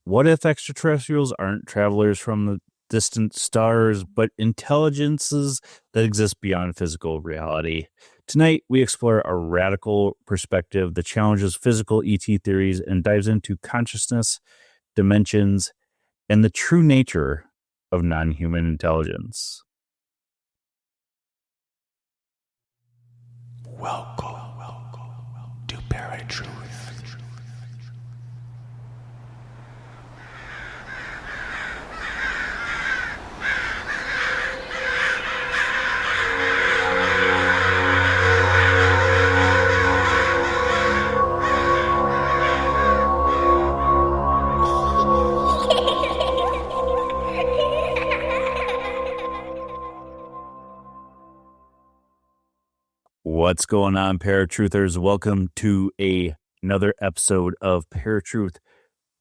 What if extraterrestrials aren't travelers from the distant stars, but intelligences that exist beyond physical reality? Tonight, we explore a radical perspective that challenges physical ET theories and dives into consciousness, dimensions, and the true nature of non-human intelligence. Welcome to ParaTruth. What's going on, ParaTruthers? Welcome to another episode of ParaTruth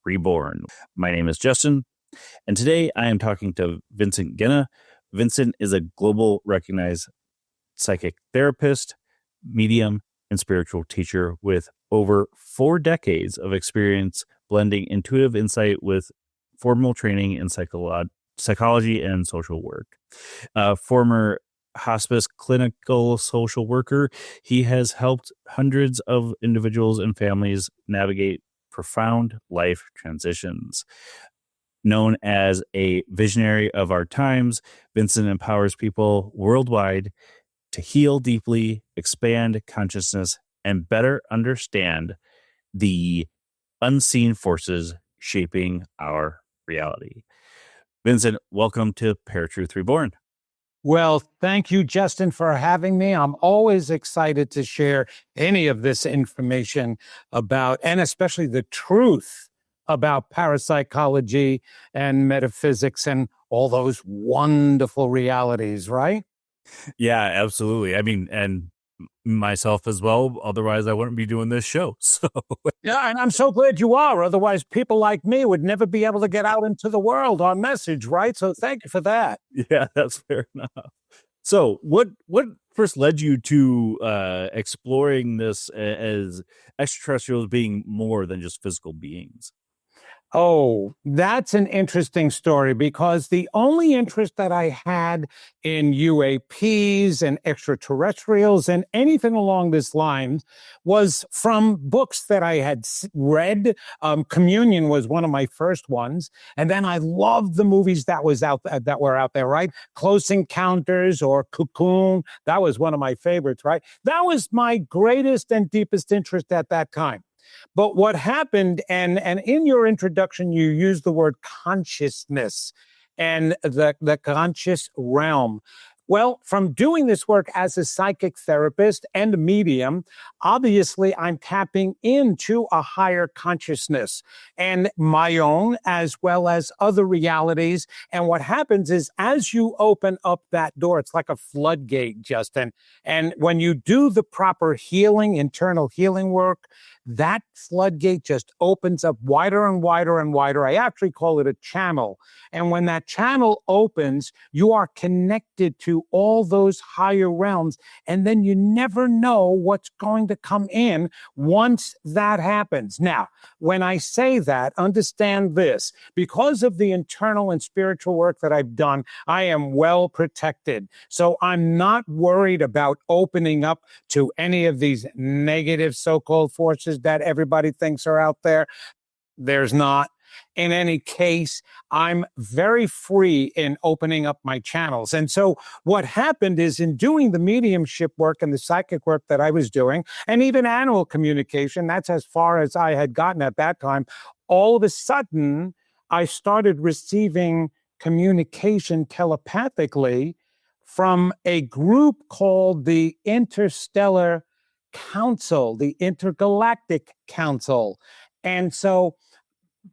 Reborn. My name is Justin, and today I am talking to Vincent Genna. Vincent is a global recognized psychic therapist, medium, and spiritual teacher with over 4 decades of experience blending intuitive insight with formal training in psychology and social work. Former hospice clinical social worker, he has helped hundreds of individuals and families navigate profound life transitions. Known as a visionary of our times, Vincent empowers people worldwide to heal deeply, expand consciousness, and better understand the unseen forces shaping our reality. Vincent, welcome to ParaTruth Reborn. Well, thank you, Justin, for having me. I'm always excited to share any of this information about, and especially the truth about parapsychology and metaphysics and all those wonderful realities, right? Yeah, absolutely. I mean, and myself as well. Otherwise, I wouldn't be doing this show. So, Yeah, and I'm so glad you are. Otherwise, people like me would never be able to get out into the world our message, right? So thank you for that. yeah, that's fair enough. So, what first led you to exploring this as extraterrestrials being more than just physical beings? Oh, that's an interesting story because the only interest that I had in UAPs and extraterrestrials and anything along this line was from books that I had read. Communion was one of my first ones, and then I loved the movies that were out there. Right, Close Encounters or Cocoon. That was one of my favorites. Right, that was my greatest and deepest interest at that time. But what happened, and in your introduction, you used the word consciousness and the conscious realm. Well, from doing this work as a psychic therapist and a medium, obviously I'm tapping into a higher consciousness and my own as well as other realities. And what happens is as you open up that door, it's like a floodgate, Justin. And when you do the proper healing, internal healing work, that floodgate just opens up wider and wider and wider. I actually call it a channel. And when that channel opens, you are connected to all those higher realms. And then you never know what's going to come in once that happens. Now, when I say that, understand this. Because of the internal and spiritual work that I've done, I am well protected. So I'm not worried about opening up to any of these negative so-called forces that everybody thinks are out there. There's not. In any case, I'm very free in opening up my channels. And so what happened is in doing the mediumship work and the psychic work that I was doing, and even animal communication, that's as far as I had gotten at that time, all of a sudden, I started receiving communication telepathically from a group called the Interstellar Council, the Intergalactic Council. And so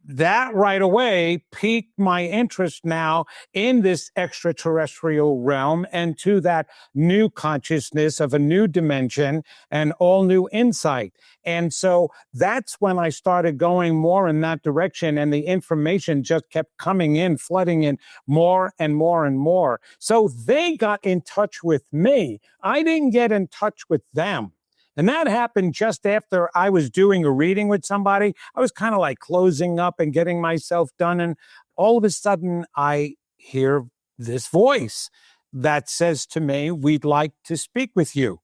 that right away piqued my interest now in this extraterrestrial realm and to that new consciousness of a new dimension and all new insight. And so that's when I started going more in that direction, and the information just kept coming in, flooding in more and more and more. So they got in touch with me. I didn't get in touch with them. And that happened just after I was doing a reading with somebody. I was kind of like closing up and getting myself done. And all of a sudden, I hear this voice that says to me, "We'd like to speak with you."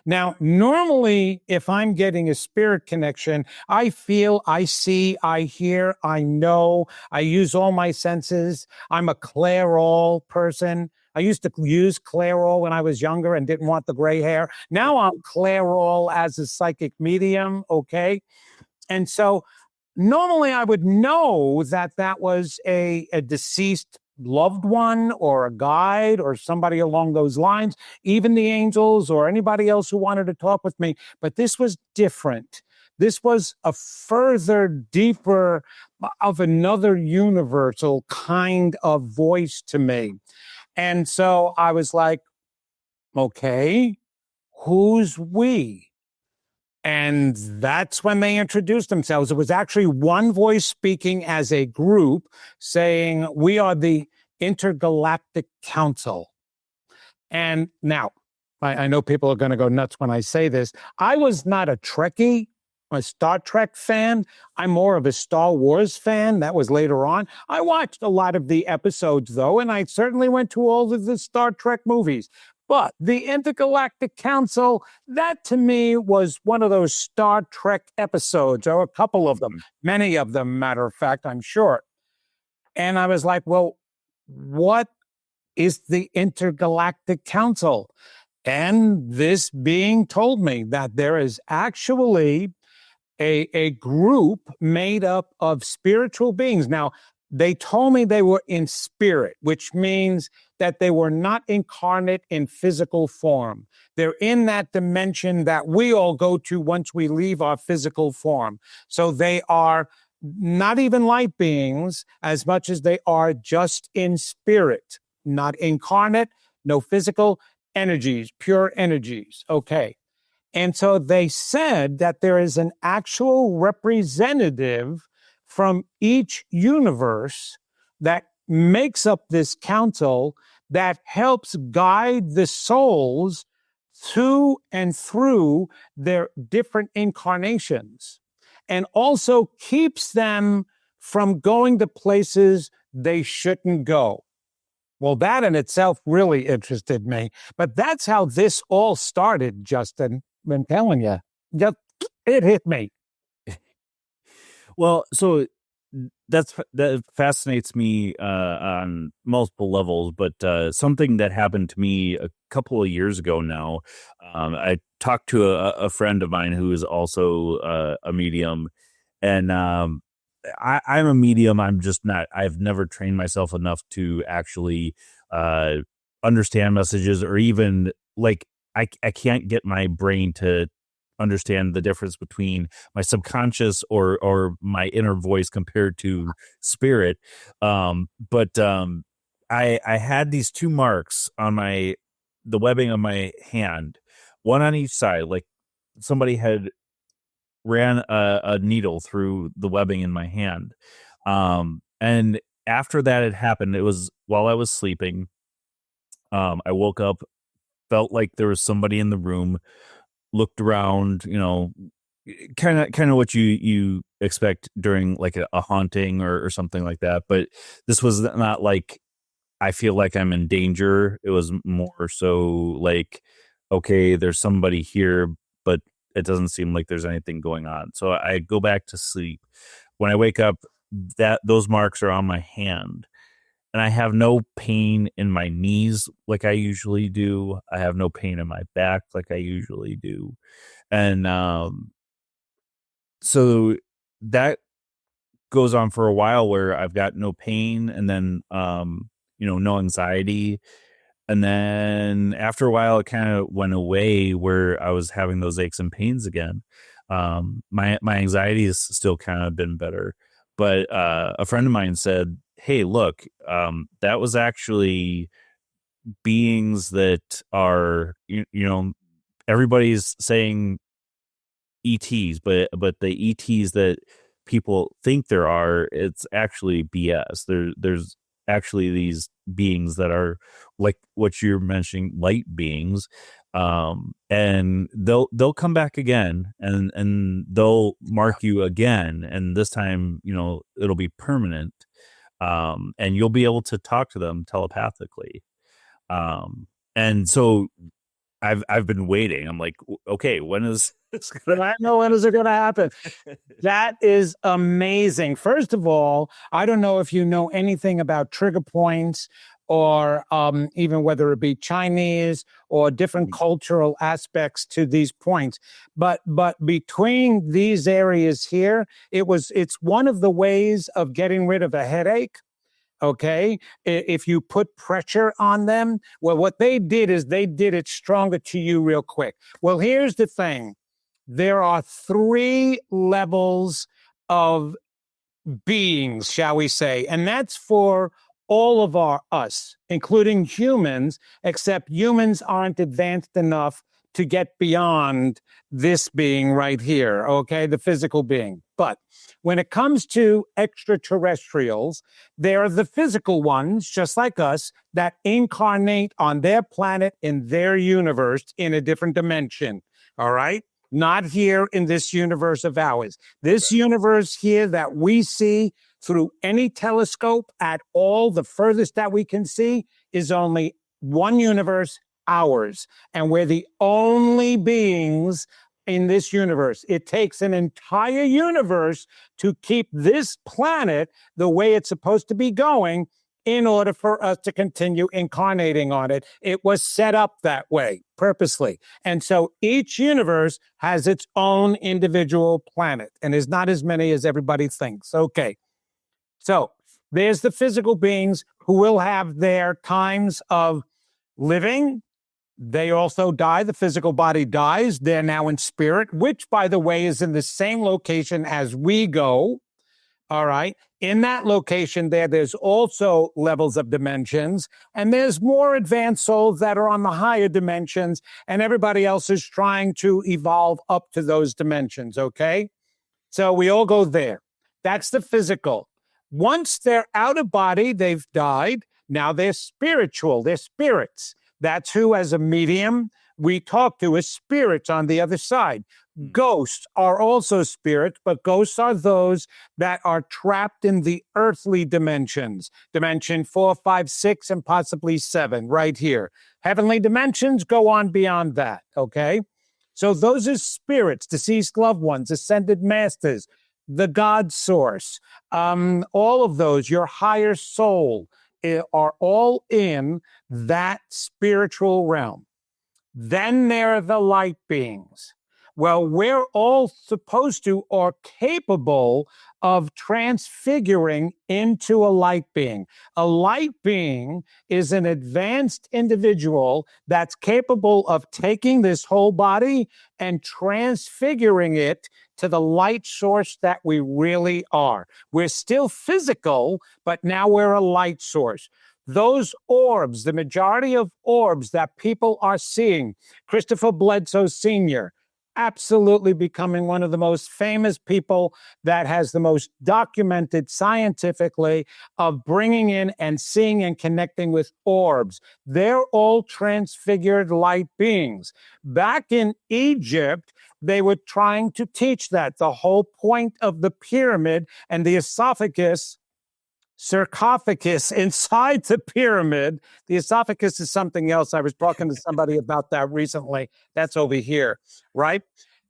Now, normally, if I'm getting a spirit connection, I feel, I see, I hear, I know, I use all my senses. I'm a clairol person. I used to use clairol when I was younger and didn't want the gray hair. Now I'm clairol as a psychic medium, okay? And so normally I would know that that was a deceased loved one or a guide or somebody along those lines, even the angels or anybody else who wanted to talk with me. But this was different. This was a further, deeper of another universal kind of voice to me. And so I was like, okay, who's we? And that's when they introduced themselves. It was actually one voice speaking as a group saying, "We are the Intergalactic Council." And now, I know people are going to go nuts when I say this. I was not a Trekkie, a Star Trek fan. I'm more of a Star Wars fan. That was later on. I watched a lot of the episodes, though, and I certainly went to all of the Star Trek movies. But the Intergalactic Council, that to me was one of those Star Trek episodes, or a couple of them, many of them, matter of fact, I'm sure. And I was like, well, what is the Intergalactic Council? And this being told me that there is actually a group made up of spiritual beings. Now, they told me they were in spirit, which means that they were not incarnate in physical form. They're in that dimension that we all go to once we leave our physical form. So they are not even light beings as much as they are just in spirit, not incarnate, no physical energies, pure energies. Okay. And so they said that there is an actual representative from each universe that makes up this council that helps guide the souls to and through their different incarnations and also keeps them from going to places they shouldn't go. Well, that in itself really interested me. But that's how this all started, Justin. I'm telling you, just it hit me. Well, so that fascinates me on multiple levels, but something that happened to me a couple of years ago now. I talked to a friend of mine who is also a medium, and I'm a medium. I'm just not. I've never trained myself enough to actually understand messages, or even like I can't get my brain to understand the difference between my subconscious or my inner voice compared to spirit. But I had these two marks on the webbing of my hand, one on each side, like somebody had ran a needle through the webbing in my hand. And after that had happened, it was while I was sleeping. I woke up, felt like there was somebody in the room, looked around, kind of what you expect during like a haunting or something like that. But this was not like I feel like I'm in danger. It was more so like, okay, there's somebody here, but it doesn't seem like there's anything going on. So I go back to sleep. When I wake up, those marks are on my hand. And I have no pain in my knees like I usually do. I have no pain in my back like I usually do. And so that goes on for a while where I've got no pain, and then no anxiety. And then after a while it kind of went away where I was having those aches and pains again. My anxiety has still kind of been better. But a friend of mine said, hey, look, that was actually beings that are, everybody's saying ETs, but the ETs that people think there are, it's actually BS. There's actually these beings that are like what you're mentioning, light beings, And they'll come back again, and they'll mark you again, and this time, it'll be permanent. And you'll be able to talk to them telepathically. And so I've been waiting. I'm like, okay, when is this gonna I know, when is it going to happen? That is amazing. First of all, I don't know if you know anything about trigger points, or even whether it be Chinese or different cultural aspects to these points. But between these areas here, it's one of the ways of getting rid of a headache. Okay. If you put pressure on them, well, what they did is they did it stronger to you real quick. Well, here's the thing. There are 3 levels of beings, shall we say, and that's for all of us, including humans, except humans aren't advanced enough to get beyond this being right here, okay, the physical being. But when it comes to extraterrestrials, they're the physical ones, just like us, that incarnate on their planet in their universe in a different dimension, all right? Not here in this universe of ours. This universe here that we see through any telescope at all, the furthest that we can see, is only one universe, ours. And we're the only beings in this universe. It takes an entire universe to keep this planet the way it's supposed to be going in order for us to continue incarnating on it. It was set up that way purposely. And so each universe has its own individual planet, and there's not as many as everybody thinks. Okay. So there's the physical beings who will have their times of living. They also die. The physical body dies. They're now in spirit, which, by the way, is in the same location as we go. All right. In that location there's also levels of dimensions, and there's more advanced souls that are on the higher dimensions, and everybody else is trying to evolve up to those dimensions. Okay. So we all go there. That's the physical. Once they're out of body, they've died. Now they're spiritual. They're spirits. That's who, as a medium, we talk to as spirits on the other side. Ghosts are also spirits, but ghosts are those that are trapped in the earthly dimensions, dimension 4, 5, 6, and possibly 7, right here. Heavenly dimensions go on beyond that, okay? So those are spirits, deceased loved ones, ascended masters, the God source, all of those, your higher soul, are all in that spiritual realm. Then there are the light beings. Well, we're all supposed to or capable of transfiguring into a light being. A light being is an advanced individual that's capable of taking this whole body and transfiguring it to the light source that we really are. We're still physical, but now we're a light source. Those orbs, the majority of orbs that people are seeing, Christopher Bledsoe Sr., absolutely becoming one of the most famous people that has the most documented scientifically of bringing in and seeing and connecting with orbs. They're all transfigured light beings. Back in Egypt, they were trying to teach that. The whole point of the pyramid and the sarcophagus inside the pyramid. The esophagus is something else. I was talking to somebody about that recently. That's over here, right?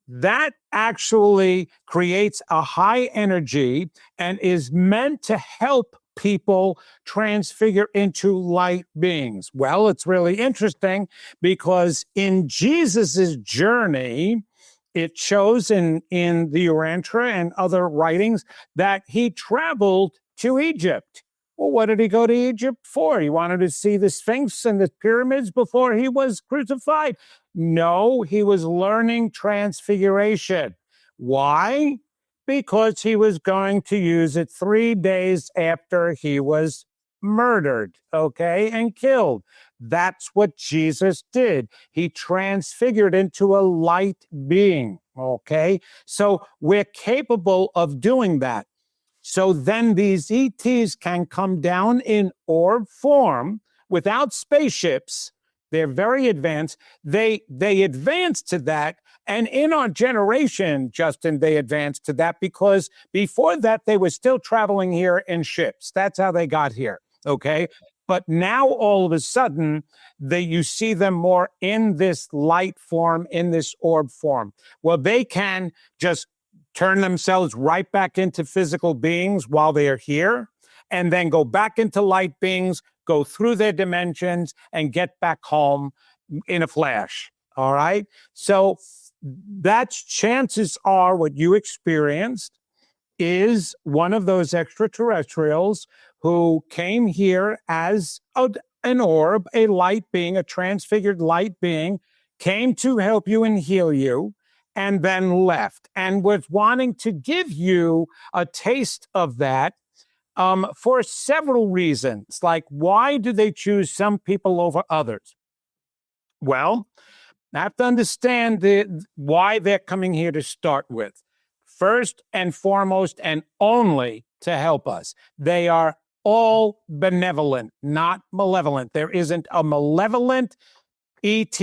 That actually creates a high energy and is meant to help people transfigure into light beings. Well, it's really interesting because in Jesus's journey, it shows in the Urantia and other writings that he traveled to Egypt. Well, what did he go to Egypt for? He wanted to see the Sphinx and the pyramids before he was crucified. No, he was learning transfiguration. Why? Because he was going to use it 3 days after he was murdered, okay, and killed. That's what Jesus did. He transfigured into a light being, okay? So we're capable of doing that. So then these ETs can come down in orb form without spaceships They're very advanced. They advanced to that. And in our generation, Justin, they advanced to that because before that, they were still traveling here in ships. That's how they got here. Okay. But now all of a sudden, you see them more in this light form, in this orb form. Well, they can just turn themselves right back into physical beings while they are here, and then go back into light beings, go through their dimensions, and get back home in a flash. All right. So that's chances are what you experienced is one of those extraterrestrials who came here as an orb, a light being, a transfigured light being, came to help you and heal you, and then left and was wanting to give you a taste of that for several reasons. Like, why do they choose some people over others? Well, I have to understand why they're coming here to start with. First and foremost, and only to help us. They are all benevolent, not malevolent. There isn't a malevolent ET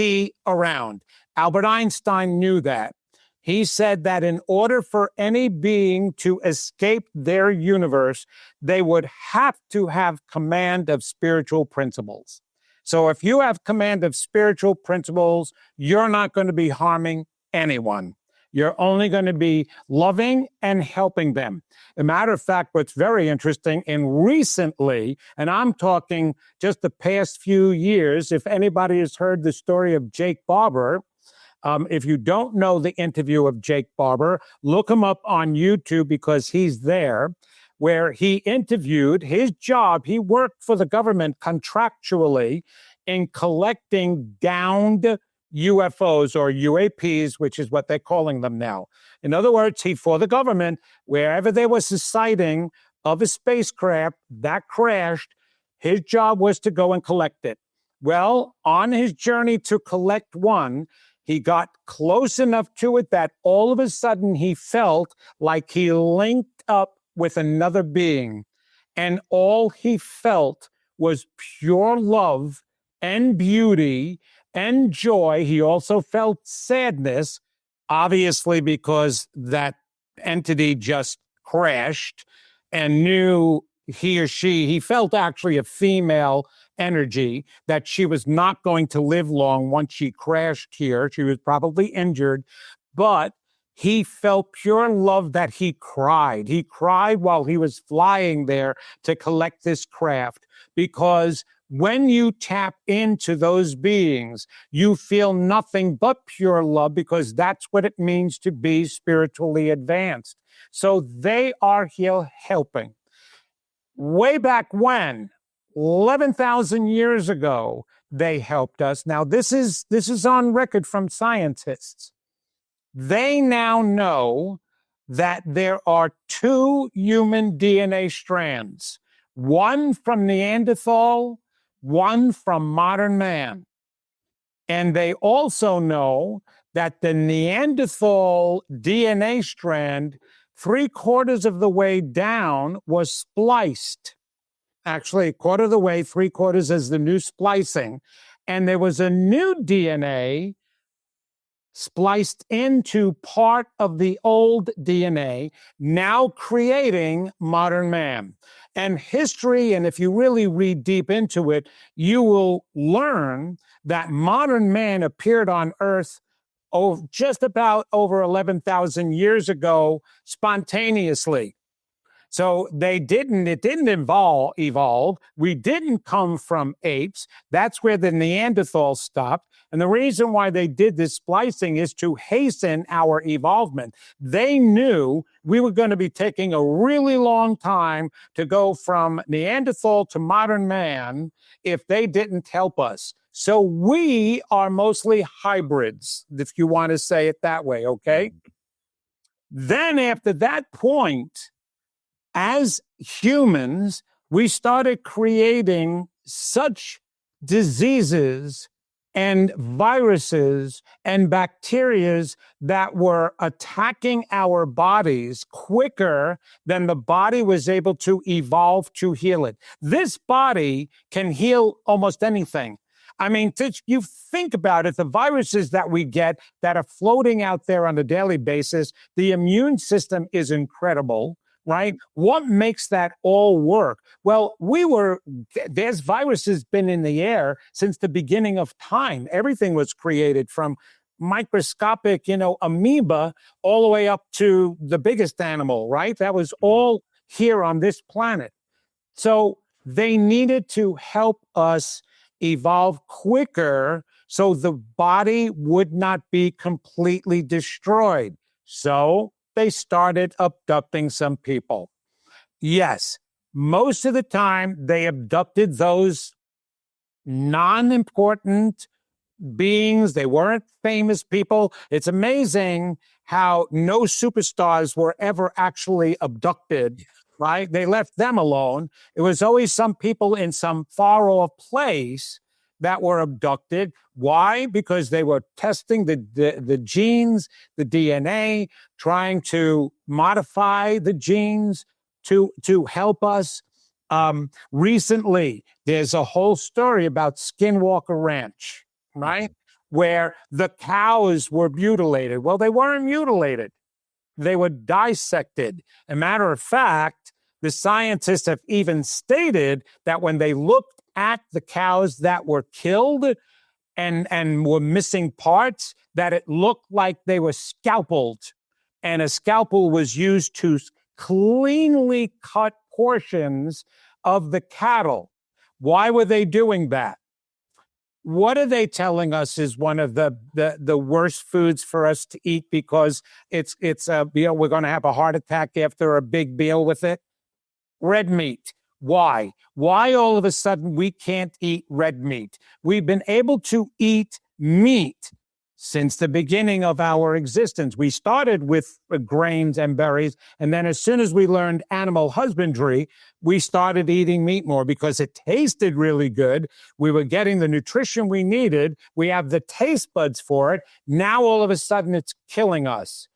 around. Albert Einstein knew that. He said that in order for any being to escape their universe, they would have to have command of spiritual principles. So if you have command of spiritual principles, you're not going to be harming anyone. You're only going to be loving and helping them. As a matter of fact, what's very interesting, and recently, and I'm talking just the past few years, if anybody has heard the story of Jake Barber, if you don't know the interview of Jake Barber, look him up on YouTube because he's there, where he interviewed his job. He worked for the government contractually in collecting downed UFOs or UAPs, which is what they're calling them now. In other words, for the government, wherever there was a sighting of a spacecraft that crashed, his job was to go and collect it. Well, on his journey to collect one, he got close enough to it that all of a sudden he felt like he linked up with another being. And all he felt was pure love and beauty and joy. He also felt sadness, obviously, because that entity just crashed, and knew he felt actually a female energy, that she was not going to live long once she crashed here. She was probably injured, but he felt pure love that he cried. He cried while he was flying there to collect this craft, because when you tap into those beings, you feel nothing but pure love, because that's what it means to be spiritually advanced. So they are here helping. Way back when, 11,000 years ago, they helped us. Now, this is on record from scientists. They now know that there are two human DNA strands, one from Neanderthal, one from modern man. And they also know that the Neanderthal DNA strand, 3/4 of the way down, was spliced. Actually, 1/4 of the way, 3/4 is the new splicing. And there was a new DNA spliced into part of the old DNA, now creating modern man. And history, and if you really read deep into it, you will learn that modern man appeared on Earth just about over 11,000 years ago, spontaneously. So it didn't evolve. We didn't come from apes. That's where the Neanderthals stopped. And the reason why they did this splicing is to hasten our evolvement. They knew we were going to be taking a really long time to go from Neanderthal to modern man if they didn't help us. So we are mostly hybrids, if you want to say it that way, okay? Then after that point, as humans, we started creating such diseases and viruses and bacteria that were attacking our bodies quicker than the body was able to evolve to heal it. This body can heal almost anything. I mean, you think about it, the viruses that we get that are floating out there on a daily basis, the immune system is incredible, right? What makes that all work? Well, there's viruses been in the air since the beginning of time. Everything was created from microscopic, amoeba all the way up to the biggest animal, right? That was all here on this planet. So they needed to help us evolve quicker so the body would not be completely destroyed. So they started abducting some people. Yes, most of the time they abducted those non-important beings. They weren't famous people. It's amazing how no superstars were ever actually abducted, right? They left them alone. It was always some people in some far off place that were abducted. Why? Because they were testing the genes, the DNA, trying to modify the genes to help us. Recently, there's a whole story about Skinwalker Ranch, right? Where the cows were mutilated. Well, they weren't mutilated. They were dissected. A matter of fact, the scientists have even stated that when they looked at the cows that were killed and were missing parts, that it looked like they were scalpeled. And a scalpel was used to cleanly cut portions of the cattle. Why were they doing that? What are they telling us is one of the worst foods for us to eat because it's we're going to have a heart attack after a big meal with it? Red meat. Why? Why all of a sudden we can't eat red meat? We've been able to eat meat since the beginning of our existence. We started with grains and berries, and then as soon as we learned animal husbandry, we started eating meat more because it tasted really good. We were getting the nutrition we needed. We have the taste buds for it. Now all of a sudden it's killing us.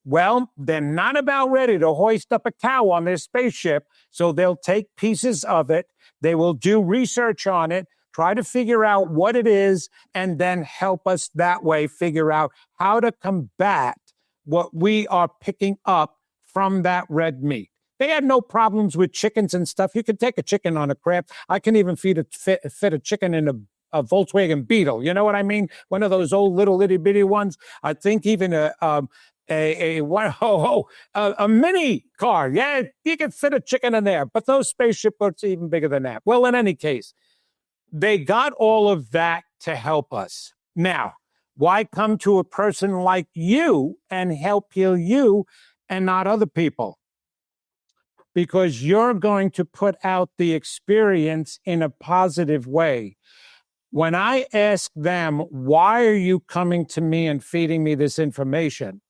Well, they're not about ready to hoist up a cow on their spaceship, so they'll take pieces of it. They will do research on it, try to figure out what it is, and then help us that way figure out how to combat what we are picking up from that red meat. They had no problems with chickens and stuff. You can take a chicken on a craft. I can even fit a chicken in a Volkswagen Beetle. You know what I mean? One of those old little itty bitty ones. I think even a mini car. Yeah, you can fit a chicken in there. But those spaceship boats are even bigger than that. Well, in any case, they got all of that to help us. Now, why come to a person like you and help heal you and not other people? Because you're going to put out the experience in a positive way. When I ask them, why are you coming to me and feeding me this information?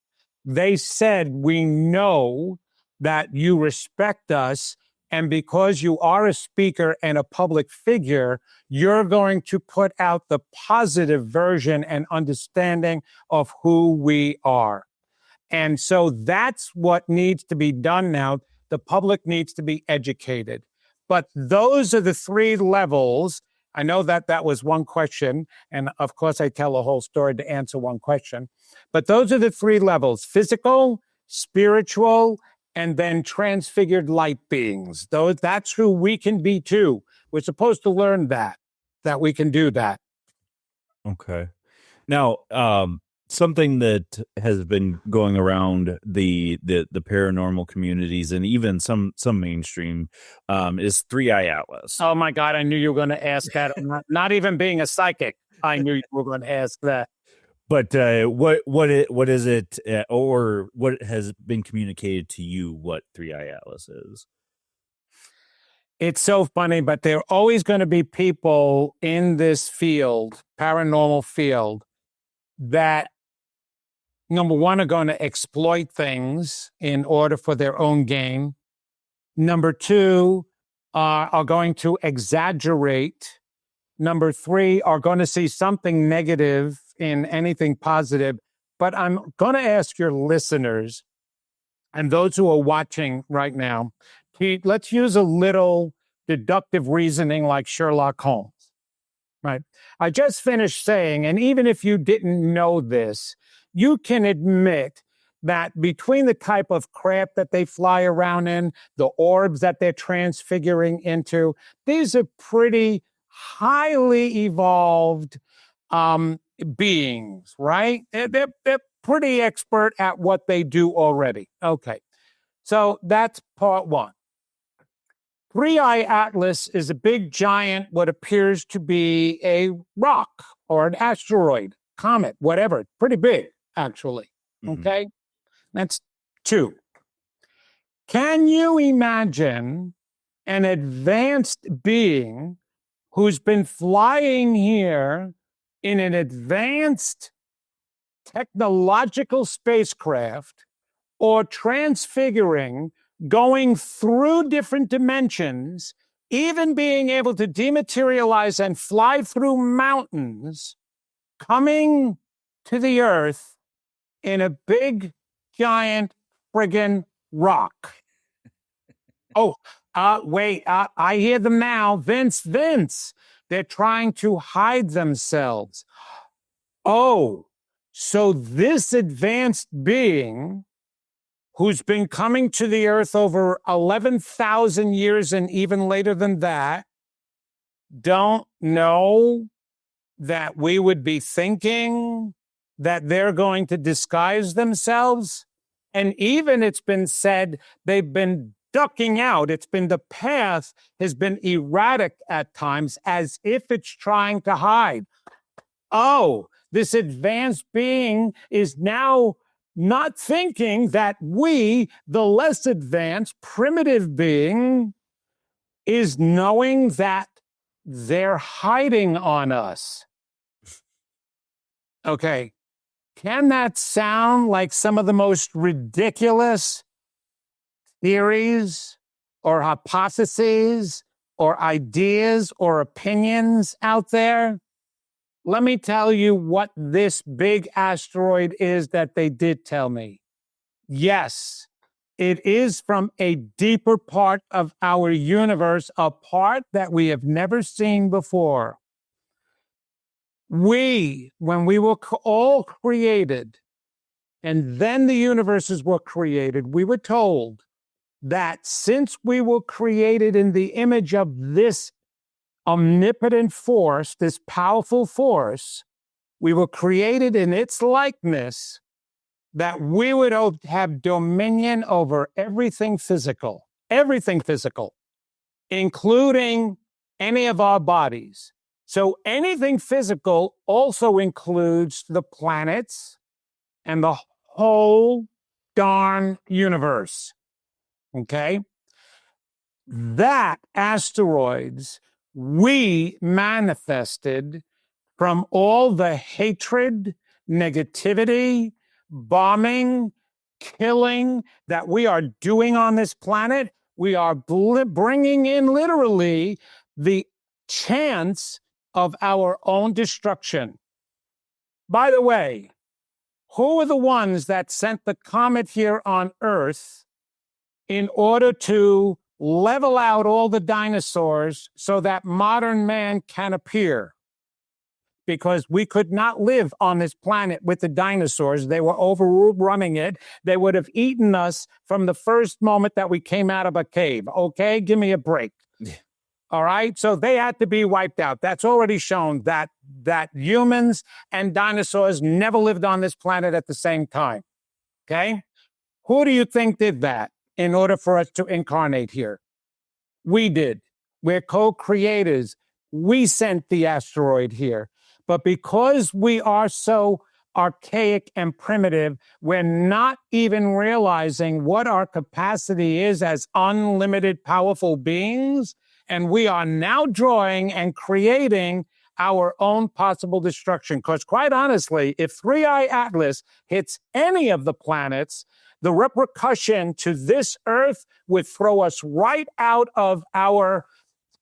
They said, we know that you respect us. And because you are a speaker and a public figure, you're going to put out the positive version and understanding of who we are. And so that's what needs to be done now. The public needs to be educated. But those are the three levels. I know that was one question. And of course, I tell a whole story to answer one question. But those are the three levels: physical, spiritual, and then transfigured light beings. That's who we can be too. We're supposed to learn that we can do that. Okay. Now, something that has been going around the paranormal communities and even some mainstream is 3-Eye Atlas. Oh my God, I knew you were going to ask that. Not even being a psychic, I knew you were going to ask that. But what is it, or what has been communicated to you what 3-Eye Atlas is? It's so funny, but there are always going to be people in this field, paranormal field, that, number one, are going to exploit things in order for their own gain. Number two, are going to exaggerate. Number three, are going to see something negative in anything positive. But I'm going to ask your listeners and those who are watching right now, let's use a little deductive reasoning like Sherlock Holmes. Right. I just finished saying, and even if you didn't know this, you can admit that between the type of craft that they fly around in, the orbs that they're transfiguring into, these are pretty highly evolved beings, right? They're pretty expert at what they do already. Okay. So that's part one. Three-Eye Atlas is a big giant, what appears to be a rock or an asteroid, comet, whatever. Pretty big, actually. Okay? That's two. Can you imagine an advanced being who's been flying here in an advanced technological spacecraft or transfiguring, going through different dimensions, even being able to dematerialize and fly through mountains, coming to the Earth in a big, giant friggin' rock? Oh, wait, I hear them now. Vince, they're trying to hide themselves. Oh, so this advanced being who's been coming to the Earth over 11,000 years and even later than that, don't know that we would be thinking that they're going to disguise themselves? And even it's been said they've been ducking out. It's been the path has been erratic at times as if it's trying to hide. Oh, this advanced being is now not thinking that we, the less advanced, primitive being, is knowing that they're hiding on us. Okay, can that sound like some of the most ridiculous theories or hypotheses or ideas or opinions out there? Let me tell you what this big asteroid is that they did tell me. Yes, it is from a deeper part of our universe, a part that we have never seen before. When we were all created, and then the universes were created, we were told that since we were created in the image of this omnipotent force, this powerful force, we were created in its likeness, that we would have dominion over everything physical, including any of our bodies. So anything physical also includes the planets and the whole darn universe. Okay? That asteroids we manifested from all the hatred, negativity, bombing, killing that we are doing on this planet. We are bringing in literally the chance of our own destruction. By the way, who are the ones that sent the comet here on Earth in order to level out all the dinosaurs so that modern man can appear? Because we could not live on this planet with the dinosaurs. They were overrunning it. They would have eaten us from the first moment that we came out of a cave. Okay, give me a break. Yeah. All right, so they had to be wiped out. That's already shown that humans and dinosaurs never lived on this planet at the same time. Okay, who do you think did that in order for us to incarnate here? We did. We're co-creators. We sent the asteroid here. But because we are so archaic and primitive, we're not even realizing what our capacity is as unlimited, powerful beings. And we are now drawing and creating our own possible destruction. Because quite honestly, if Three-Eye Atlas hits any of the planets, the repercussion to this Earth would throw us right out of our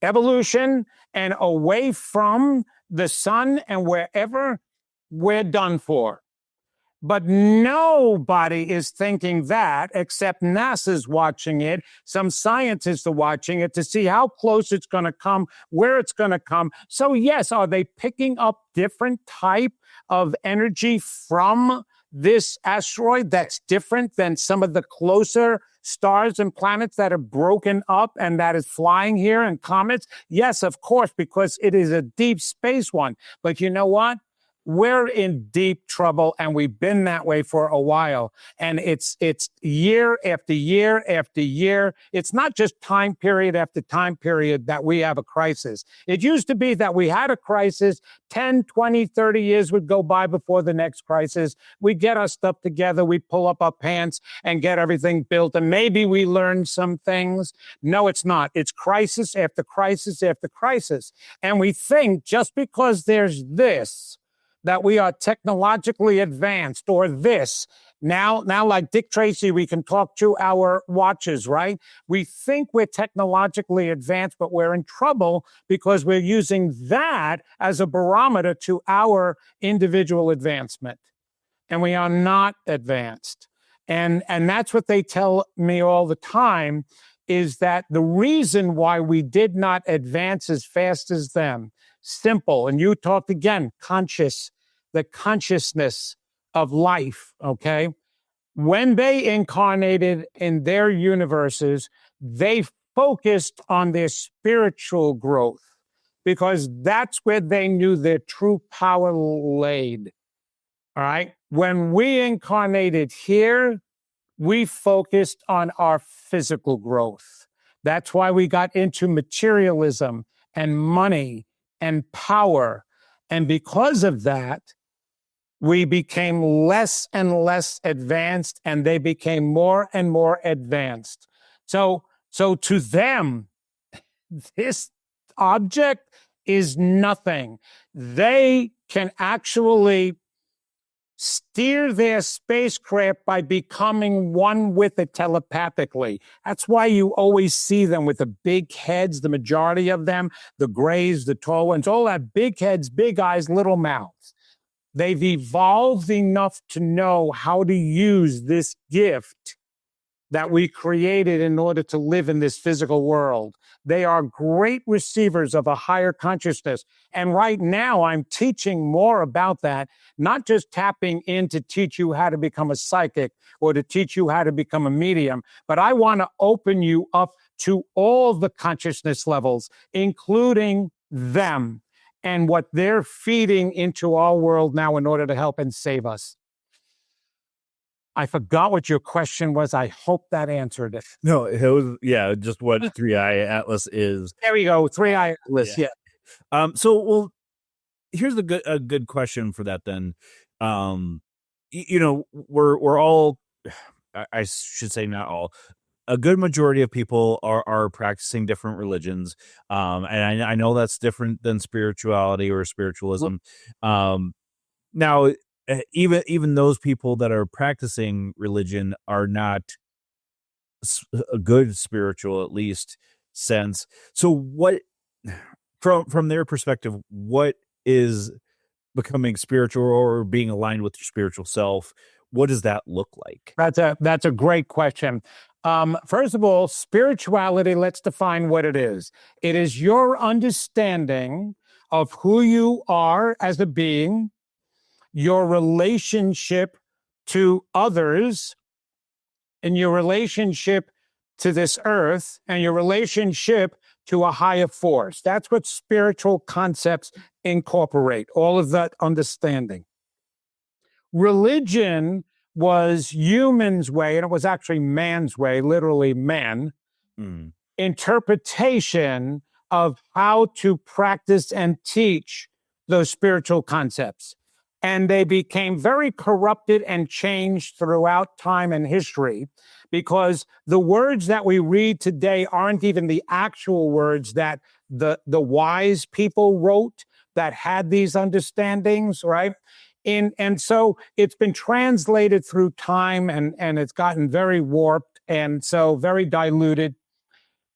evolution and away from the sun, and wherever we're done for. But nobody is thinking that except NASA's watching it. Some scientists are watching it to see how close it's going to come, where it's going to come. So yes, are they picking up different type of energy from this asteroid that's different than some of the closer stars and planets that are broken up and that is flying here and comets? Yes, of course, because it is a deep space one. But you know what? We're in deep trouble, and we've been that way for a while. And it's year after year after year. It's not just time period after time period that we have a crisis. It used to be that we had a crisis, 10, 20, 30 years would go by before the next crisis. We get our stuff together, we pull up our pants and get everything built, and maybe we learn some things. No, it's not. It's crisis after crisis after crisis. And we think just because there's this, that we are technologically advanced, or this. Now, like Dick Tracy, we can talk to our watches, right? We think we're technologically advanced, but we're in trouble because we're using that as a barometer to our individual advancement. And we are not advanced. And that's what they tell me all the time, is that the reason why we did not advance as fast as them, simple, and you talked again, the consciousness of life, okay? When they incarnated in their universes, they focused on their spiritual growth because that's where they knew their true power laid, all right? When we incarnated here, we focused on our physical growth. That's why we got into materialism and money and power. And because of that, we became less and less advanced, and they became more and more advanced. So to them, this object is nothing. They can actually steer their spacecraft by becoming one with it telepathically. That's why you always see them with the big heads, the majority of them, the grays, the tall ones, all that big heads, big eyes, little mouths. They've evolved enough to know how to use this gift that we created in order to live in this physical world. They are great receivers of a higher consciousness. And right now, I'm teaching more about that, not just tapping in to teach you how to become a psychic or to teach you how to become a medium, but I want to open you up to all the consciousness levels, including them and what they're feeding into our world now in order to help and save us. I forgot what your question was. I hope that answered it. No, it was, yeah, just what Three-Eye Atlas is. There we go. Three-Eye Atlas. Yeah. So, well, here's a good question for that then. We're all, I should say not all, a good majority of people are practicing different religions. And I know that's different than spirituality or spiritualism. Now, even those people that are practicing religion are not a good spiritual, at least, sense. So what, from their perspective, what is becoming spiritual or being aligned with your spiritual self? What does that look like? That's a great question. First of all, spirituality, let's define what it is. It is your understanding of who you are as a being, your relationship to others, and your relationship to this earth, and your relationship to a higher force. That's what spiritual concepts incorporate, all of that understanding. Religion was humans' way, and it was actually man's way, literally man, interpretation of how to practice and teach those spiritual concepts. And they became very corrupted and changed throughout time and history, because the words that we read today aren't even the actual words that the wise people wrote that had these understandings, right? And so it's been translated through time, and it's gotten very warped and so very diluted.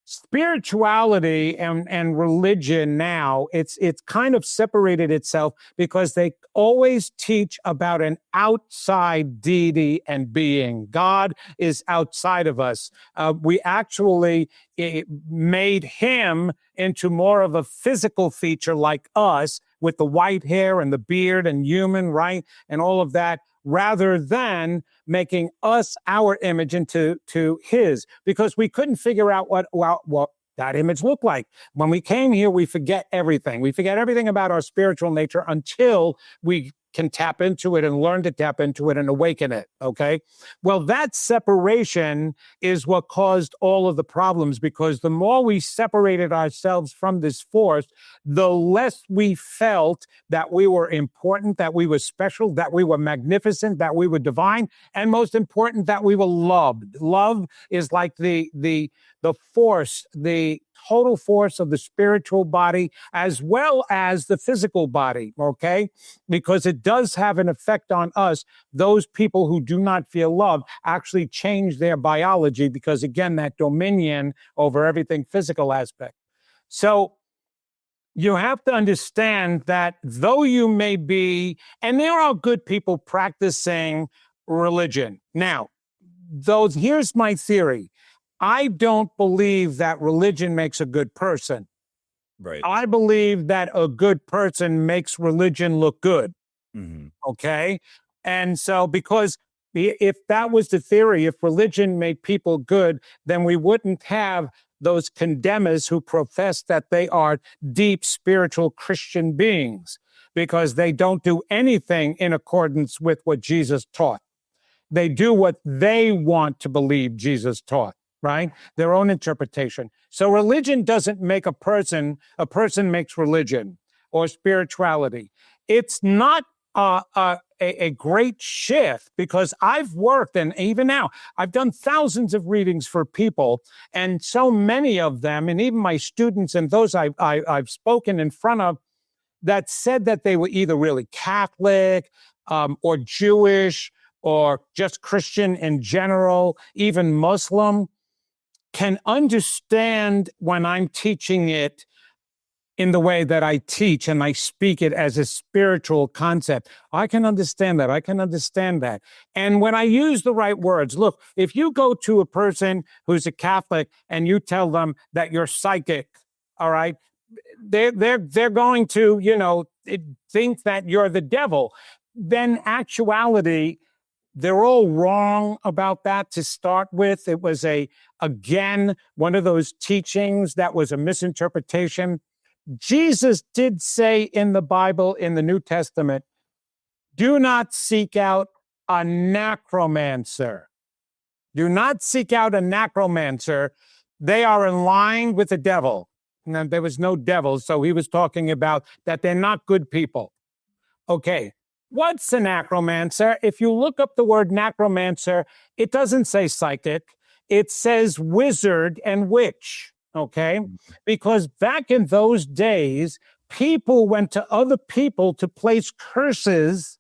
spirituality and religion now, it's kind of separated itself because they always teach about an outside deity and being. God is outside of us. We actually made him into more of a physical feature like us, with the white hair and the beard and human, right? And all of that, rather than making us our image into his, because we couldn't figure out what that image looked like. When we came here, we forget everything. We forget everything about our spiritual nature until we can tap into it and learn to tap into it and awaken it, okay? Well, that separation is what caused all of the problems, because the more we separated ourselves from this force, the less we felt that we were important, that we were special, that we were magnificent, that we were divine, and most important, that we were loved. Love is like the force, the total force of the spiritual body as well as the physical body, okay? Because it does have an effect on us. Those people who do not feel love actually change their biology because, again, that dominion over everything physical aspect. So you have to understand that though you may be, and there are good people practicing religion. Now, here's my theory. I don't believe that religion makes a good person. Right. I believe that a good person makes religion look good. Mm-hmm. Okay. And so, because if that was the theory, if religion made people good, then we wouldn't have those condemners who profess that they are deep spiritual Christian beings, because they don't do anything in accordance with what Jesus taught. They do what they want to believe Jesus taught, right? Their own interpretation. So religion doesn't make a person makes religion or spirituality. It's not a great shift, because I've worked, and even now, I've done thousands of readings for people, and so many of them, and even my students and those I've spoken in front of, that said that they were either really Catholic or Jewish or just Christian in general, even Muslim, can understand when I'm teaching it in the way that I teach and I speak it as a spiritual concept. I can understand that. I can understand that. And when I use the right words, look, if you go to a person who's a Catholic and you tell them that you're psychic, all right, they're going to, think that you're the devil. Then actuality, they're all wrong about that to start with. It was again, one of those teachings that was a misinterpretation. Jesus did say in the Bible, in the New Testament, do not seek out a necromancer. Do not seek out a necromancer. They are in line with the devil. Now, there was no devil, so he was talking about that they're not good people. Okay, what's a necromancer? If you look up the word necromancer, it doesn't say psychic. It says wizard and witch, okay? Because back in those days, people went to other people to place curses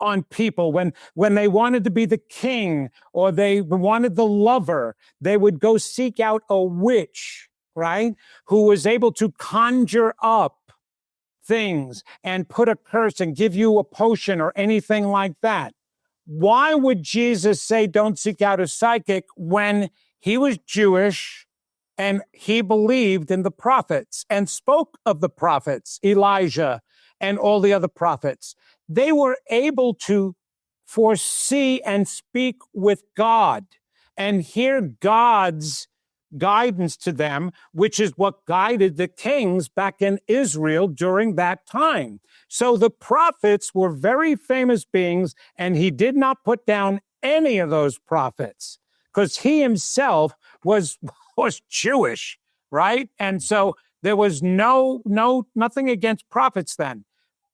on people. When they wanted to be the king or they wanted the lover, they would go seek out a witch, right? Who was able to conjure up things and put a curse and give you a potion or anything like that. Why would Jesus say don't seek out a psychic when he was Jewish and he believed in the prophets and spoke of the prophets, Elijah and all the other prophets? They were able to foresee and speak with God and hear God's guidance to them, which is what guided the kings back in Israel during that time. So the prophets were very famous beings, and he did not put down any of those prophets because he himself was Jewish, right? And so there was nothing against prophets then,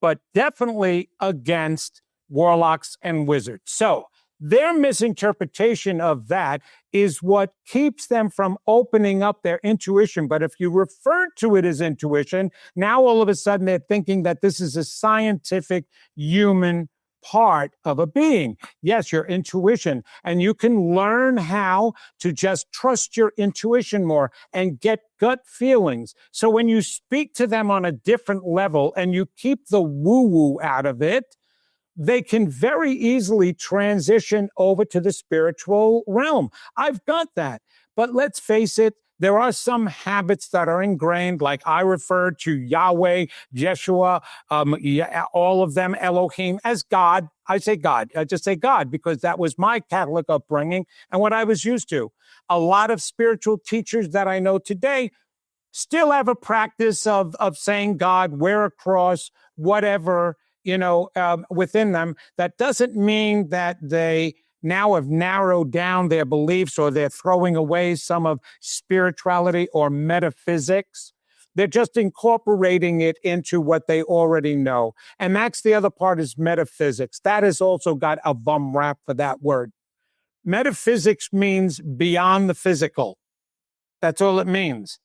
but definitely against warlocks and wizards. So their misinterpretation of that is what keeps them from opening up their intuition. But if you refer to it as intuition, now all of a sudden they're thinking that this is a scientific human part of a being. Yes, your intuition. And you can learn how to just trust your intuition more and get gut feelings. So when you speak to them on a different level and you keep the woo-woo out of it, they can very easily transition over to the spiritual realm. I've got that. But let's face it, there are some habits that are ingrained, like I refer to Yahweh, Yeshua, all of them, Elohim, as God. I say God. I just say God because that was my Catholic upbringing and what I was used to. A lot of spiritual teachers that I know today still have a practice of saying God, wear a cross, whatever, within them. That doesn't mean that they now have narrowed down their beliefs or they're throwing away some of spirituality or metaphysics. They're just incorporating it into what they already know. And that's the other part is metaphysics. That has also got a bum rap for that word. Metaphysics means beyond the physical. That's all it means.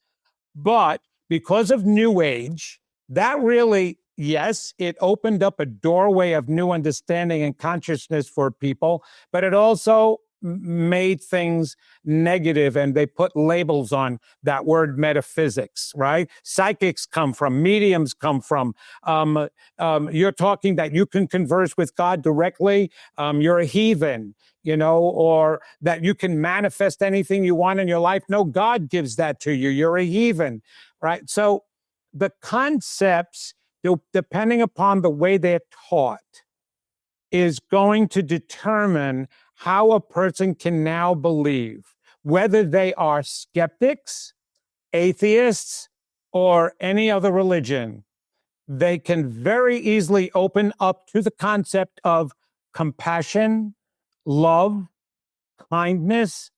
But because of New Age, that really, yes, it opened up a doorway of new understanding and consciousness for people, but it also made things negative and they put labels on that word metaphysics, right? Psychics come from, mediums come from. You're talking that you can converse with God directly. You're a heathen, or that you can manifest anything you want in your life. No, God gives that to you. You're a heathen, right? So the concepts, depending upon the way they're taught, is going to determine how a person can now believe, whether they are skeptics, atheists, or any other religion. They can very easily open up to the concept of compassion, love, kindness,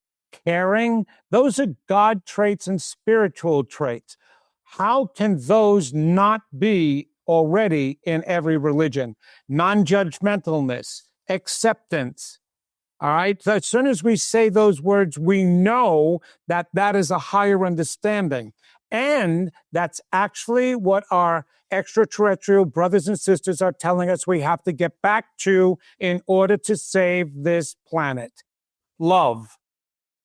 caring. Those are God traits and spiritual traits. How can those not be already in every religion? Non-judgmentalness, acceptance. All right. So as soon as we say those words, we know that that is a higher understanding. And that's actually what our extraterrestrial brothers and sisters are telling us we have to get back to in order to save this planet. Love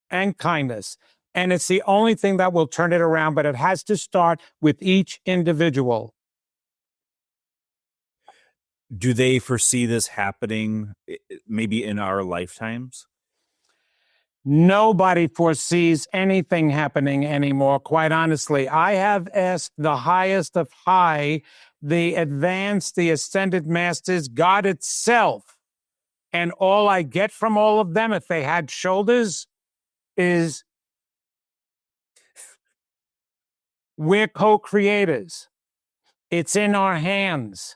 and kindness. And it's the only thing that will turn it around, but it has to start with each individual. Do they foresee this happening maybe in our lifetimes? Nobody foresees anything happening anymore, quite honestly. I have asked the highest of high, the advanced, the ascended masters, God itself. And all I get from all of them, if they had shoulders, is we're co-creators. It's in our hands.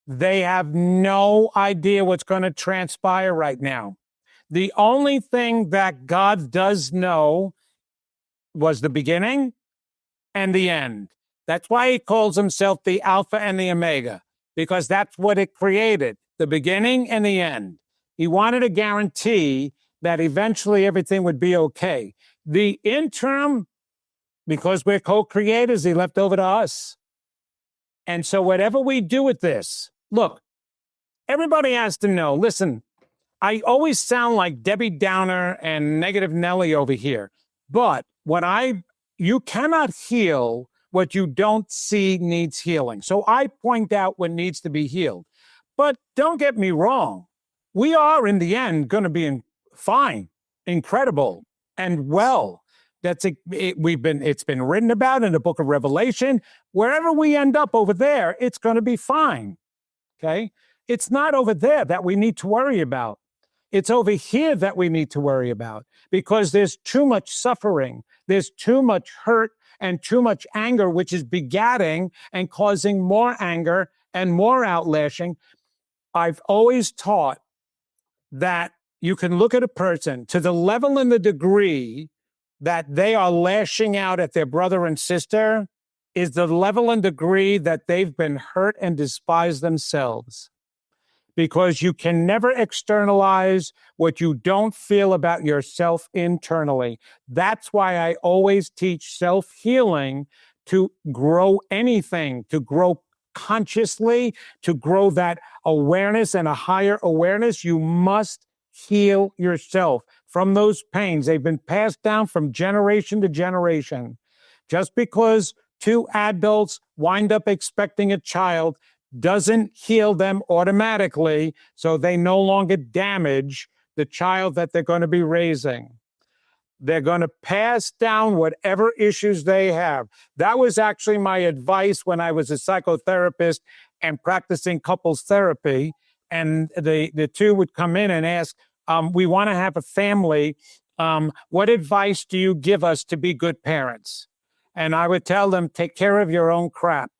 They have no idea what's going to transpire right now. The only thing that God does know was the beginning and the end. That's why he calls himself the Alpha and the Omega, because that's what it created, the beginning and the end. He wanted a guarantee that eventually everything would be okay. The interim, because we're co-creators, he left over to us. And so whatever we do with this, look, everybody has to know, listen, I always sound like Debbie Downer and Negative Nelly over here, but you cannot heal what you don't see needs healing. So I point out what needs to be healed. But don't get me wrong. We are, in the end, going to be fine, incredible, and well. It's been written about in the book of Revelation. Wherever we end up over there, it's going to be fine. Okay? It's not over there that we need to worry about. It's over here that we need to worry about because there's too much suffering. There's too much hurt and too much anger, which is begatting and causing more anger and more outlashing. I've always taught that you can look at a person to the level and the degree that they are lashing out at their brother and sister is the level and degree that they've been hurt and despised themselves. Because you can never externalize what you don't feel about yourself internally. That's why I always teach self-healing to grow anything, to grow consciously to grow that awareness and a higher awareness, you must heal yourself from those pains. They've been passed down from generation to generation. Just because two adults wind up expecting a child doesn't heal them automatically, so they no longer damage the child that they're going to be raising. They're going to pass down whatever issues they have. That was actually my advice when I was a psychotherapist and practicing couples therapy. And the two would come in and ask, we want to have a family. What advice do you give us to be good parents? And I would tell them, take care of your own crap.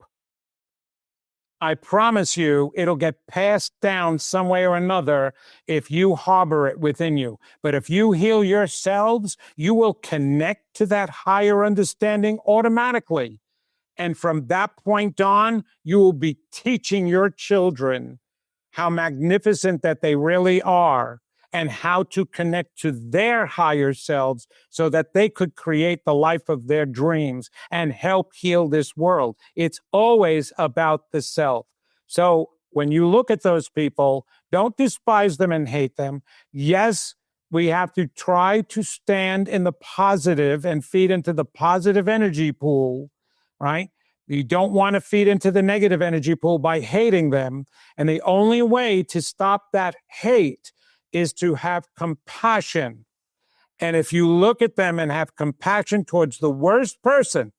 I promise you, it'll get passed down some way or another if you harbor it within you. But if you heal yourselves, you will connect to that higher understanding automatically. And from that point on, you will be teaching your children how magnificent that they really are and how to connect to their higher selves so that they could create the life of their dreams and help heal this world. It's always about the self. So when you look at those people, don't despise them and hate them. Yes, we have to try to stand in the positive and feed into the positive energy pool, right? You don't want to feed into the negative energy pool by hating them. And the only way to stop that hate is to have compassion. And if you look at them and have compassion towards the worst person,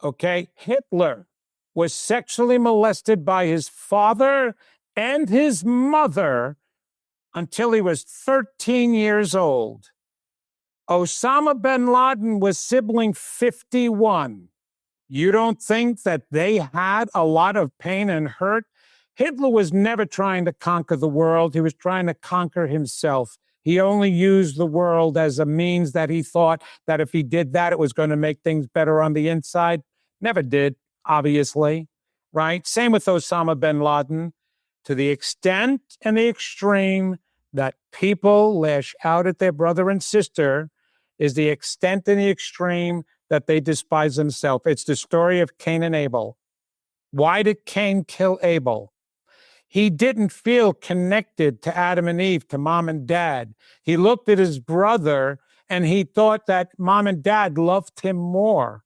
okay, Hitler was sexually molested by his father and his mother until he was 13 years old. Osama bin Laden was sibling 51. You don't think that they had a lot of pain and hurt? Hitler was never trying to conquer the world. He was trying to conquer himself. He only used the world as a means that he thought that if he did that, it was going to make things better on the inside. Never did, obviously, right? Same with Osama bin Laden. To the extent and the extreme that people lash out at their brother and sister is the extent and the extreme that they despise themselves. It's the story of Cain and Abel. Why did Cain kill Abel? He didn't feel connected to Adam and Eve, to mom and dad. He looked at his brother and he thought that mom and dad loved him more.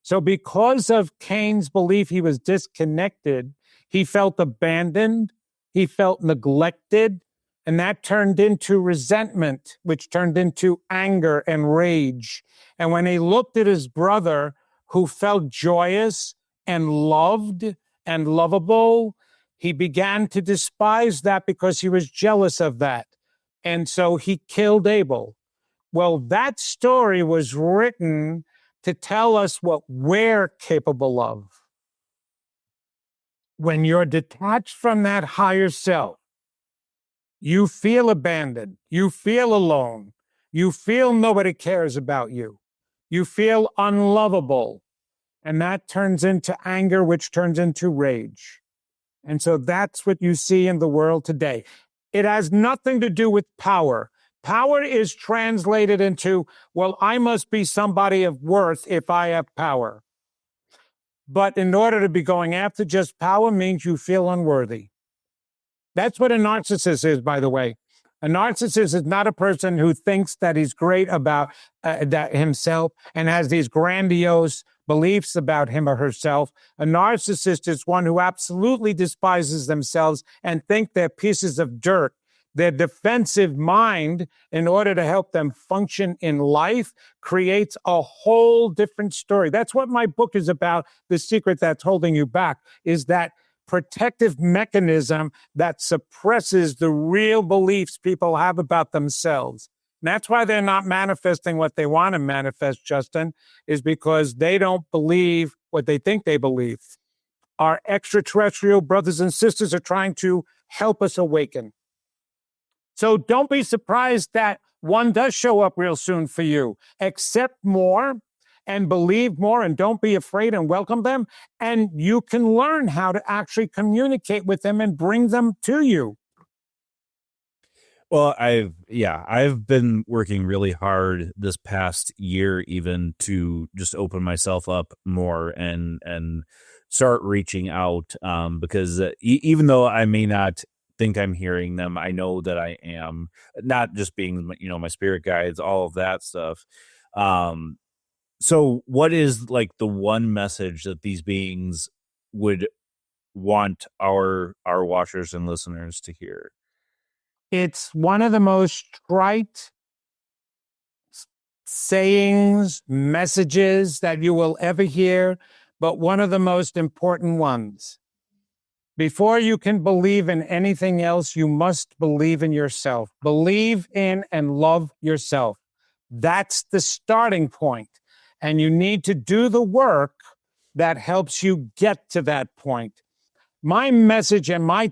So because of Cain's belief he was disconnected, he felt abandoned, he felt neglected, and that turned into resentment, which turned into anger and rage. And when he looked at his brother, who felt joyous and loved and lovable, he began to despise that because he was jealous of that. And so he killed Abel. Well, that story was written to tell us what we're capable of. When you're detached from that higher self, you feel abandoned, you feel alone, you feel nobody cares about you, you feel unlovable, and that turns into anger, which turns into rage. And so that's what you see in the world today. It has nothing to do with power. Power is translated into, well, I must be somebody of worth if I have power. But in order to be going after just power means you feel unworthy. That's what a narcissist is, by the way. A narcissist is not a person who thinks that he's great about that himself and has these grandiose beliefs about him or herself. A narcissist is one who absolutely despises themselves and think they're pieces of dirt. Their defensive mind, in order to help them function in life, creates a whole different story. That's what my book is about. The secret that's holding you back is that protective mechanism that suppresses the real beliefs people have about themselves. And that's why they're not manifesting what they want to manifest, Justin, is because they don't believe what they think they believe. Our extraterrestrial brothers and sisters are trying to help us awaken. So don't be surprised that one does show up real soon for you. Accept more and believe more, and don't be afraid, and welcome them. And you can learn how to actually communicate with them and bring them to you. Well, I've been working really hard this past year even to just open myself up more and start reaching out, because even though I may not think I'm hearing them, I know that I am, not just being, my spirit guides, all of that stuff. Um, so what is like the one message that these beings would want our watchers and listeners to hear? It's one of the most trite sayings, messages that you will ever hear, but one of the most important ones. Before you can believe in anything else, you must believe in yourself. Believe in and love yourself. That's the starting point. And you need to do the work that helps you get to that point. My message and my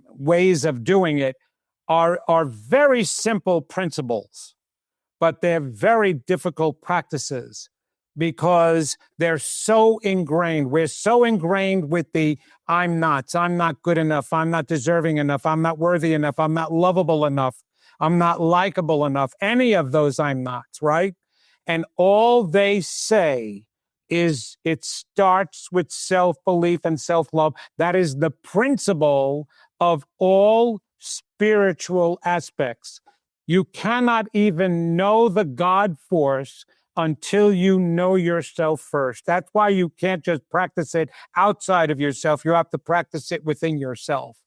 ways of doing it are very simple principles, but they're very difficult practices because they're so ingrained. We're so ingrained with the I'm not good enough, I'm not deserving enough, I'm not worthy enough, I'm not lovable enough, I'm not likable enough, any of those I'm nots, right? And all they say is it starts with self-belief and self-love. That is the principle of all spiritual aspects. You cannot even know the God force until you know yourself first. That's why you can't just practice it outside of yourself. You have to practice it within yourself.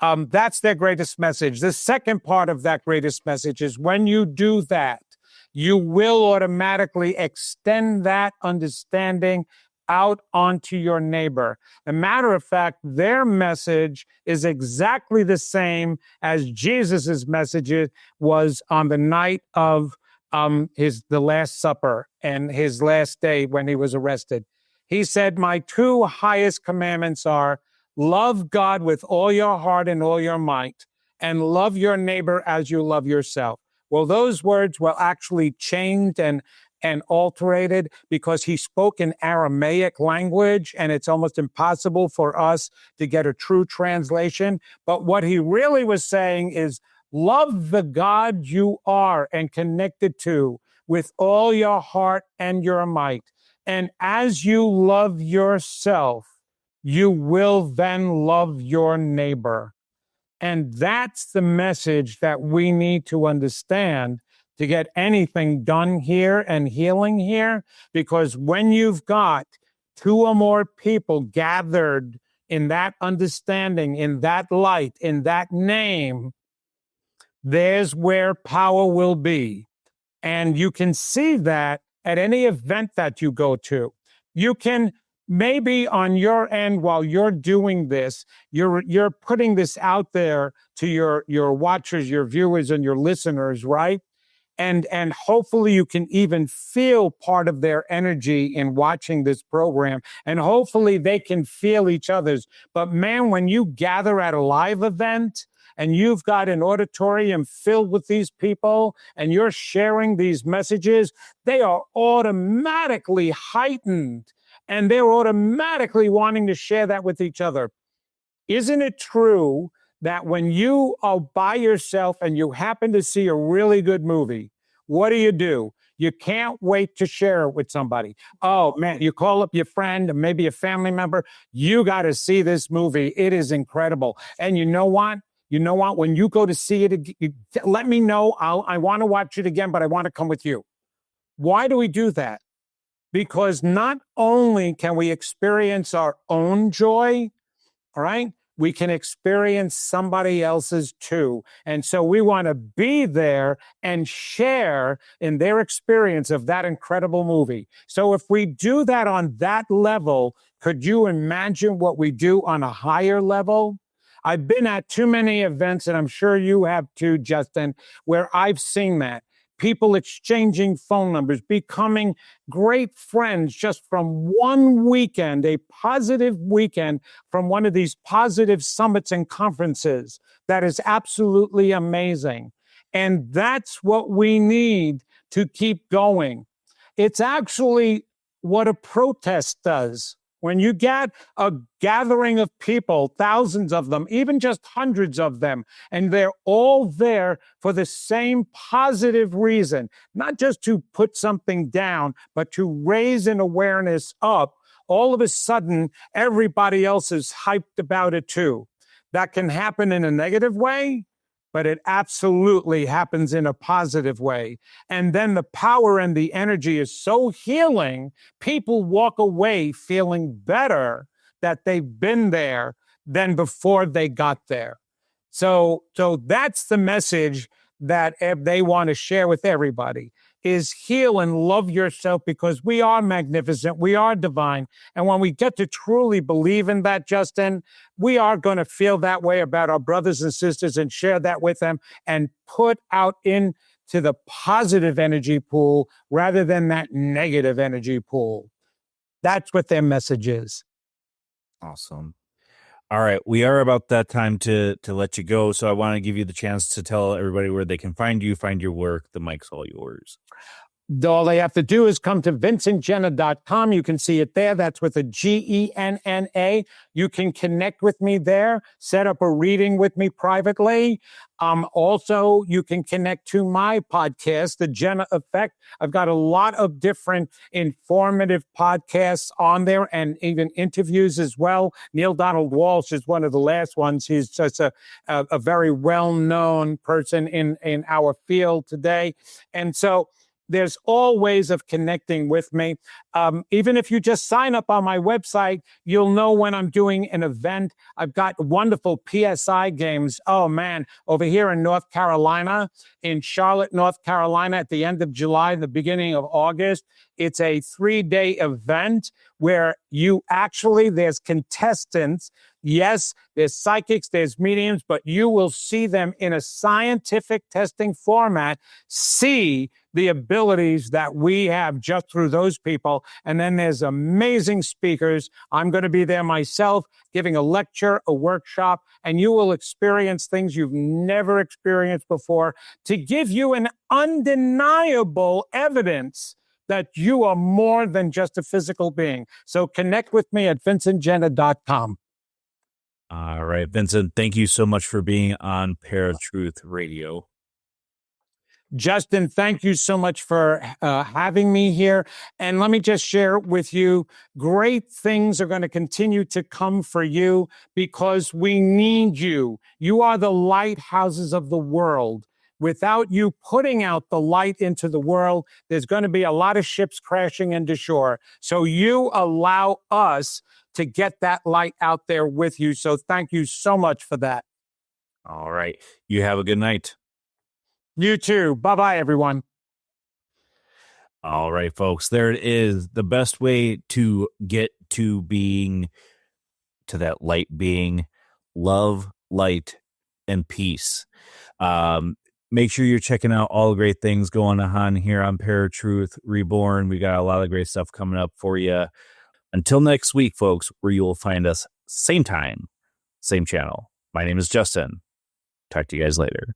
That's their greatest message. The second part of that greatest message is when you do that, you will automatically extend that understanding out onto your neighbor. As a matter of fact, their message is exactly the same as Jesus's message was on the night of the Last Supper and his last day when he was arrested. He said, "My two highest commandments are love God with all your heart and all your might, and love your neighbor as you love yourself." Well, those words were actually changed and alterated because he spoke in Aramaic language, and it's almost impossible for us to get a true translation. But what he really was saying is love the God you are and connected to with all your heart and your might. And as you love yourself, you will then love your neighbor. And that's the message that we need to understand to get anything done here and healing here. Because when you've got two or more people gathered in that understanding, in that light, in that name, there's where power will be. And you can see that at any event that you go to. You can maybe on your end, while you're doing this, you're putting this out there to your watchers, your viewers, and your listeners, right? And hopefully you can even feel part of their energy in watching this program, and hopefully they can feel each other's. But man, when you gather at a live event and you've got an auditorium filled with these people and you're sharing these messages, they are automatically heightened and they're automatically wanting to share that with each other. Isn't it true that when you are by yourself and you happen to see a really good movie, what do? You can't wait to share it with somebody. Oh, man, you call up your friend, maybe a family member. You got to see this movie. It is incredible. And you know what? When you go to see it, let me know. I want to watch it again, but I want to come with you. Why do we do that? Because not only can we experience our own joy, all right, we can experience somebody else's too. And so we want to be there and share in their experience of that incredible movie. So if we do that on that level, could you imagine what we do on a higher level? I've been at too many events, and I'm sure you have too, Justin, where I've seen that. People exchanging phone numbers, becoming great friends just from one weekend, a positive weekend from one of these positive summits and conferences. That is absolutely amazing. And that's what we need to keep going. It's actually what a protest does. When you get a gathering of people, thousands of them, even just hundreds of them, and they're all there for the same positive reason, not just to put something down, but to raise an awareness up, all of a sudden, everybody else is hyped about it too. That can happen in a negative way, but it absolutely happens in a positive way. And then the power and the energy is so healing, people walk away feeling better that they've been there than before they got there. So that's the message that they want to share with everybody is heal and love yourself, because we are magnificent, we are divine. And when we get to truly believe in that, Justin, we are going to feel that way about our brothers and sisters and share that with them and put out into the positive energy pool rather than that negative energy pool. That's what their message is. Awesome. All right, we are about that time to let you go, so I want to give you the chance to tell everybody where they can find you, find your work. The mic's all yours. All they have to do is come to vincentgenna.com. You can see it there. That's with a Genna. You can connect with me there, set up a reading with me privately. Also, you can connect to my podcast, The Genna Effect. I've got a lot of different informative podcasts on there and even interviews as well. Neil Donald Walsh is one of the last ones. He's just a very well-known person in our field today. And so there's all ways of connecting with me. Even if you just sign up on my website, you'll know when I'm doing an event. I've got wonderful PSI games. Oh, man, over here in North Carolina, in Charlotte, North Carolina, at the end of July, the beginning of August. It's a 3-day event where there's contestants. Yes, there's psychics, there's mediums, but you will see them in a scientific testing format, see the abilities that we have just through those people. And then there's amazing speakers. I'm going to be there myself, giving a lecture, a workshop, and you will experience things you've never experienced before to give you an undeniable evidence that you are more than just a physical being. So connect with me at vincentgenna.com. All right, Vincent, thank you so much for being on ParaTruth Radio. Justin, thank you so much for having me here. And let me just share with you, great things are going to continue to come for you because we need you. You are the lighthouses of the world. Without you putting out the light into the world, there's going to be a lot of ships crashing into shore. So you allow us to get that light out there with you. So thank you so much for that. All right. You have a good night. You too. Bye-bye, everyone. All right, folks. There it is. The best way to get to that light being love, light, and peace. Make sure you're checking out all the great things going on here on ParaTruth Reborn. We got a lot of great stuff coming up for you. Until next week, folks, where you will find us same time, same channel. My name is Justin. Talk to you guys later.